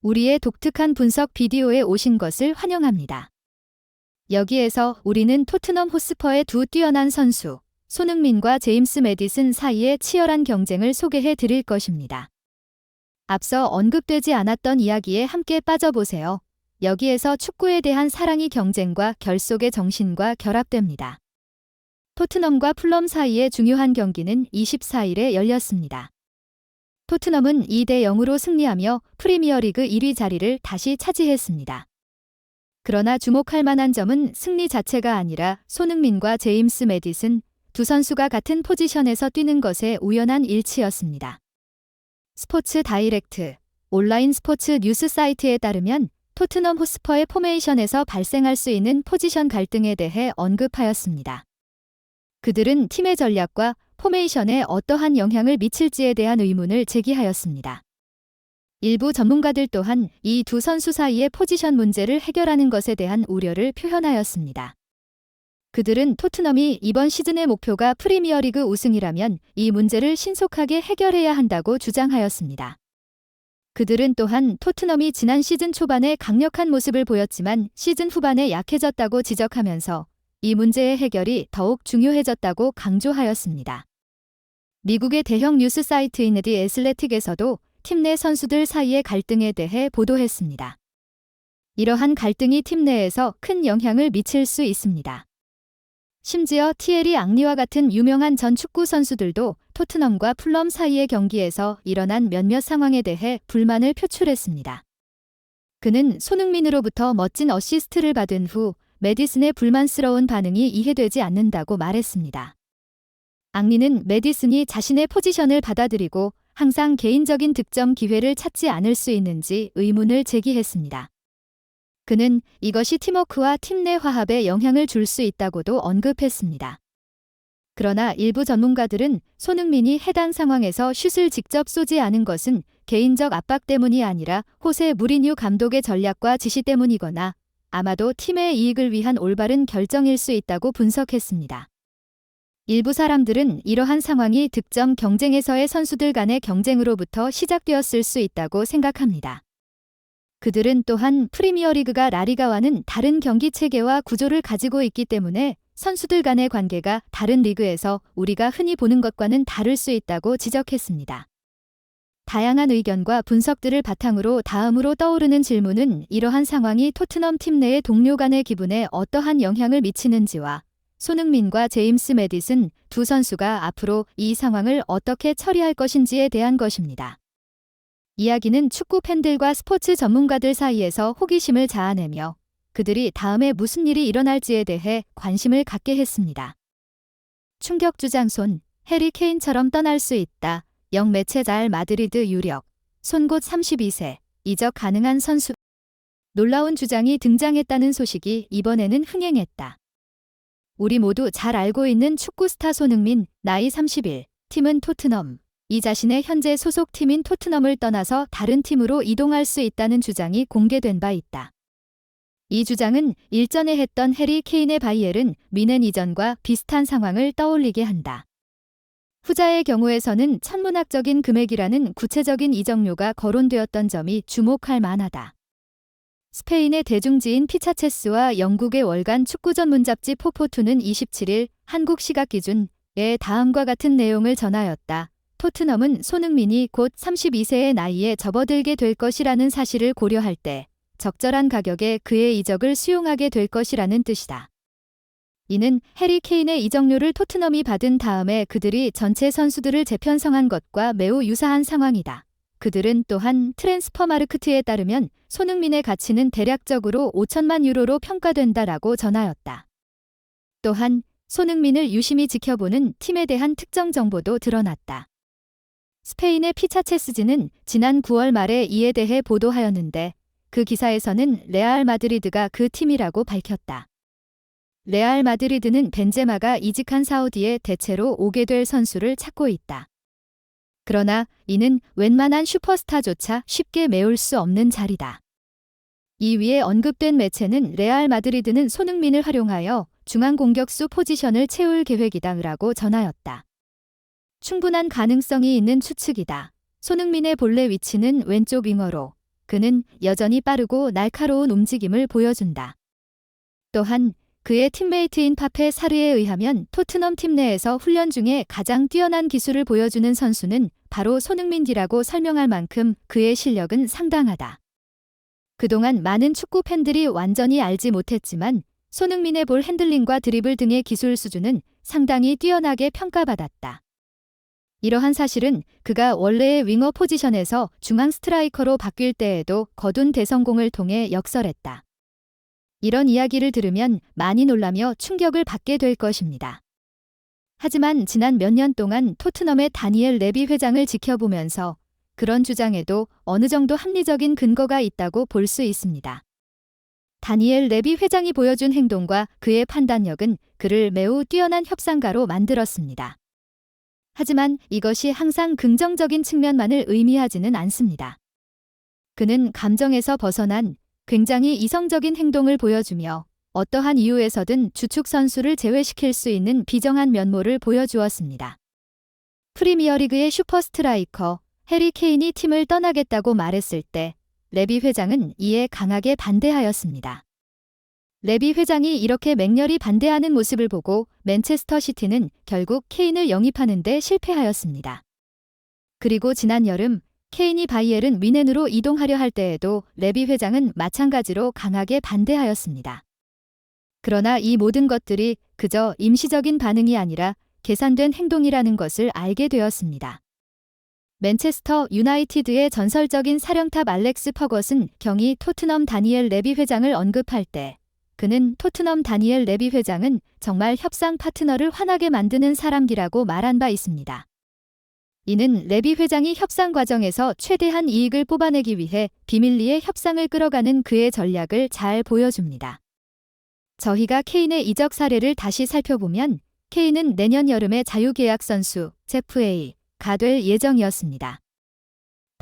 우리의 독특한 분석 비디오에 오신 것을 환영합니다. 여기에서 우리는 토트넘 호스퍼의 두 뛰어난 선수, 손흥민과 제임스 매디슨 사이의 치열한 경쟁을 소개해 드릴 것입니다. 앞서 언급되지 않았던 이야기에 함께 빠져보세요. 여기에서 축구에 대한 사랑이 경쟁과 결속의 정신과 결합됩니다. 토트넘과 풀럼 사이의 중요한 경기는 24일에 열렸습니다. 토트넘은 2대0으로 승리하며 프리미어리그 1위 자리를 다시 차지했습니다. 그러나 주목할 만한 점은 승리 자체가 아니라 손흥민과 제임스 매디슨 두 선수가 같은 포지션에서 뛰는 것의 우연한 일치였습니다. 스포츠 다이렉트, 온라인 스포츠 뉴스 사이트에 따르면 토트넘 호스퍼의 포메이션에서 발생할 수 있는 포지션 갈등에 대해 언급하였습니다. 그들은 팀의 전략과 포메이션에 어떠한 영향을 미칠지에 대한 의문을 제기하였습니다. 일부 전문가들 또한 이 두 선수 사이의 포지션 문제를 해결하는 것에 대한 우려를 표현하였습니다. 그들은 토트넘이 이번 시즌의 목표가 프리미어리그 우승이라면 이 문제를 신속하게 해결해야 한다고 주장하였습니다. 그들은 또한 토트넘이 지난 시즌 초반에 강력한 모습을 보였지만 시즌 후반에 약해졌다고 지적하면서 이 문제의 해결이 더욱 중요해졌다고 강조하였습니다. 미국의 대형 뉴스 사이트인 디 애슬레틱에서도 팀 내 선수들 사이의 갈등에 대해 보도했습니다. 이러한 갈등이 팀 내에서 큰 영향을 미칠 수 있습니다. 심지어 티에리 앙리와 같은 유명한 전 축구 선수들도 토트넘과 풀럼 사이의 경기에서 일어난 몇몇 상황에 대해 불만을 표출했습니다. 그는 손흥민으로부터 멋진 어시스트를 받은 후 매디슨의 불만스러운 반응이 이해되지 않는다고 말했습니다. 앙리는 매디슨이 자신의 포지션을 받아들이고 항상 개인적인 득점 기회를 찾지 않을 수 있는지 의문을 제기했습니다. 그는 이것이 팀워크와 팀 내 화합에 영향을 줄 수 있다고도 언급했습니다. 그러나 일부 전문가들은 손흥민이 해당 상황에서 슛을 직접 쏘지 않은 것은 개인적 압박 때문이 아니라 호세 무리뉴 감독의 전략과 지시 때문이거나 아마도 팀의 이익을 위한 올바른 결정일 수 있다고 분석했습니다. 일부 사람들은 이러한 상황이 득점 경쟁에서의 선수들 간의 경쟁으로부터 시작되었을 수 있다고 생각합니다. 그들은 또한 프리미어리그가 라리가와는 다른 경기 체계와 구조를 가지고 있기 때문에 선수들 간의 관계가 다른 리그에서 우리가 흔히 보는 것과는 다를 수 있다고 지적했습니다. 다양한 의견과 분석들을 바탕으로 다음으로 떠오르는 질문은 이러한 상황이 토트넘 팀 내의 동료 간의 기분에 어떠한 영향을 미치는지와 손흥민과 제임스 매디슨 두 선수가 앞으로 이 상황을 어떻게 처리할 것인지에 대한 것입니다. 이야기는 축구 팬들과 스포츠 전문가들 사이에서 호기심을 자아내며 그들이 다음에 무슨 일이 일어날지에 대해 관심을 갖게 했습니다. 충격 주장손, 해리 케인처럼 떠날 수 있다. 영매체 잘 마드리드 유력, 손 곧 32세, 이적 가능한 선수. 놀라운 주장이 등장했다는 소식이 이번에는 흥행했다. 우리 모두 잘 알고 있는 축구 스타 손흥민, 나이 30일, 팀은 토트넘. 이 자신의 현재 소속 팀인 토트넘을 떠나서 다른 팀으로 이동할 수 있다는 주장이 공개된 바 있다. 이 주장은 일전에 했던 해리 케인의 바이에른 뮌헨 이전과 비슷한 상황을 떠올리게 한다. 후자의 경우에서는 천문학적인 금액이라는 구체적인 이적료가 거론되었던 점이 주목할 만하다. 스페인의 대중지인 피차체스와 영국의 월간 축구 전문 잡지 포포투는 27일 한국 시각 기준에 다음과 같은 내용을 전하였다. 토트넘은 손흥민이 곧 32세의 나이에 접어들게 될 것이라는 사실을 고려할 때 적절한 가격에 그의 이적을 수용하게 될 것이라는 뜻이다. 이는 해리 케인의 이적료를 토트넘이 받은 다음에 그들이 전체 선수들을 재편성한 것과 매우 유사한 상황이다. 그들은 또한 트랜스퍼마르크트에 따르면 손흥민의 가치는 대략적으로 5천만 유로로 평가된다라고 전하였다. 또한 손흥민을 유심히 지켜보는 팀에 대한 특정 정보도 드러났다. 스페인의 피차체스지는 지난 9월 말에 이에 대해 보도하였는데 그 기사에서는 레알 마드리드가 그 팀이라고 밝혔다. 레알 마드리드는 벤제마가 이직한 사우디에 대체로 오게 될 선수를 찾고 있다. 그러나 이는 웬만한 슈퍼스타조차 쉽게 메울 수 없는 자리다. 이 위에 언급된 매체는 레알 마드리드는 손흥민을 활용하여 중앙 공격수 포지션을 채울 계획이다라고 전하였다. 충분한 가능성이 있는 추측이다. 손흥민의 본래 위치는 왼쪽 윙어로 그는 여전히 빠르고 날카로운 움직임을 보여준다. 또한 그의 팀메이트인 파페 사르에 의하면 토트넘 팀 내에서 훈련 중에 가장 뛰어난 기술을 보여주는 선수는 바로 손흥민이라고 설명할 만큼 그의 실력은 상당하다. 그동안 많은 축구 팬들이 완전히 알지 못했지만 손흥민의 볼 핸들링과 드리블 등의 기술 수준은 상당히 뛰어나게 평가받았다. 이러한 사실은 그가 원래의 윙어 포지션에서 중앙 스트라이커로 바뀔 때에도 거둔 대성공을 통해 역설했다. 이런 이야기를 들으면 많이 놀라며 충격을 받게 될 것입니다. 하지만 지난 몇 년 동안 토트넘의 다니엘 레비 회장을 지켜보면서 그런 주장에도 어느 정도 합리적인 근거가 있다고 볼 수 있습니다. 다니엘 레비 회장이 보여준 행동과 그의 판단력은 그를 매우 뛰어난 협상가로 만들었습니다. 하지만 이것이 항상 긍정적인 측면만을 의미하지는 않습니다. 그는 감정에서 벗어난 굉장히 이성적인 행동을 보여주며 어떠한 이유에서든 주축 선수를 제외시킬 수 있는 비정한 면모를 보여주었습니다. 프리미어리그의 슈퍼스트라이커 해리 케인이 팀을 떠나겠다고 말했을 때 레비 회장은 이에 강하게 반대하였습니다. 레비 회장이 이렇게 맹렬히 반대하는 모습을 보고 맨체스터 시티는 결국 케인을 영입하는 데 실패하였습니다. 그리고 지난 여름 케인이 바이에른 뮌헨으로 이동하려 할 때에도 레비 회장은 마찬가지로 강하게 반대하였습니다. 그러나 이 모든 것들이 그저 임시적인 반응이 아니라 계산된 행동이라는 것을 알게 되었습니다. 맨체스터 유나이티드의 전설적인 사령탑 알렉스 퍼거슨 경이 토트넘 다니엘 레비 회장을 언급할 때 그는 토트넘 다니엘 레비 회장은 정말 협상 파트너를 화나게 만드는 사람이라고 말한 바 있습니다. 이는 레비 회장이 협상 과정에서 최대한 이익을 뽑아내기 위해 비밀리에 협상을 끌어가는 그의 전략을 잘 보여줍니다. 저희가 케인의 이적 사례를 다시 살펴보면 케인은 내년 여름에 자유계약 선수 제프가 될 예정이었습니다.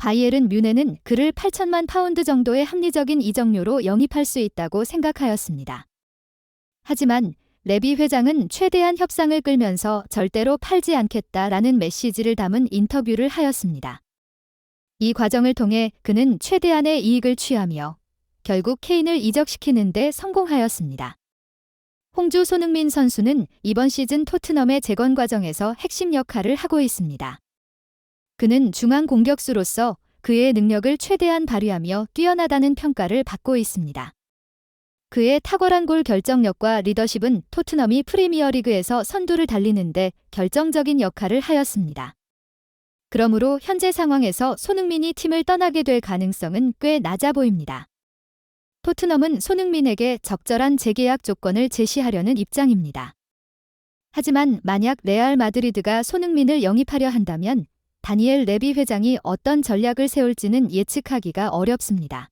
바이에른 뮌헨은 그를 8천만 파운드 정도의 합리적인 이적료로 영입할 수 있다고 생각하였습니다. 하지만 레비 회장은 최대한 협상을 끌면서 절대로 팔지 않겠다라는 메시지를 담은 인터뷰를 하였습니다. 이 과정을 통해 그는 최대한의 이익을 취하며 결국 케인을 이적시키는 데 성공하였습니다. 홍주 손흥민 선수는 이번 시즌 토트넘의 재건 과정에서 핵심 역할을 하고 있습니다. 그는 중앙 공격수로서 그의 능력을 최대한 발휘하며 뛰어나다는 평가를 받고 있습니다. 그의 탁월한 골 결정력과 리더십은 토트넘이 프리미어리그에서 선두를 달리는데 결정적인 역할을 하였습니다. 그러므로 현재 상황에서 손흥민이 팀을 떠나게 될 가능성은 꽤 낮아 보입니다. 토트넘은 손흥민에게 적절한 재계약 조건을 제시하려는 입장입니다. 하지만 만약 레알 마드리드가 손흥민을 영입하려 한다면 다니엘 레비 회장이 어떤 전략을 세울지는 예측하기가 어렵습니다.